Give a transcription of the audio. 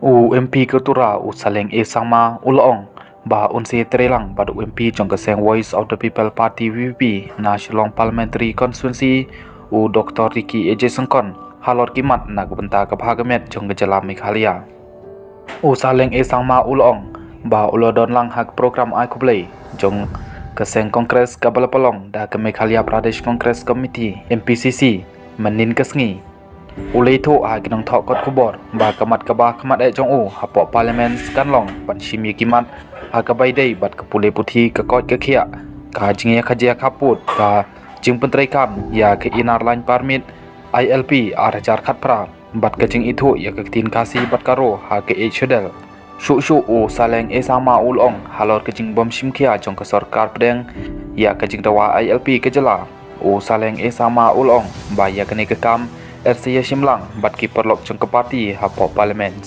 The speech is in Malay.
U MP Ketura u Saleng E Sangma Ulong bah unsi Trelang bad MP jong keseng Voice of the People Party VP na Shillong Parliamentary Constituency u Dr. Ricky AJ Sengkon halor kimat na gubenta kapagamet jong gejala Meghalaya. U Saleng E Sangma Ulong bah ulodon lang hak program ai kublai jong keseng Kongres Kabalapalong da ke Meghalaya Pradesh Congress Committee MPCC menin kesngi ulei tho a ginang thok kot kubor ba kamat jong u hapo parliament skanlong pan shimi kimat a kabai dei bat kapule puthi ka kot ka khia ka jingya khajia khaput ka jing pentrai kam ya ke inar line permit ILP ar khat pra bat ka jing ithu ya ka tin kasi bat karo ha ke e chedel shu u Saleng E Sangma Ulong halor ke jing bom shimkhia jong ka sarkar pedeng ya ka jing dawa ILP ke jela u Saleng E Sangma Ulong ba ya ke ne ka kam RCA Shimlang bat ki perlok jong ke parti hapo parliament.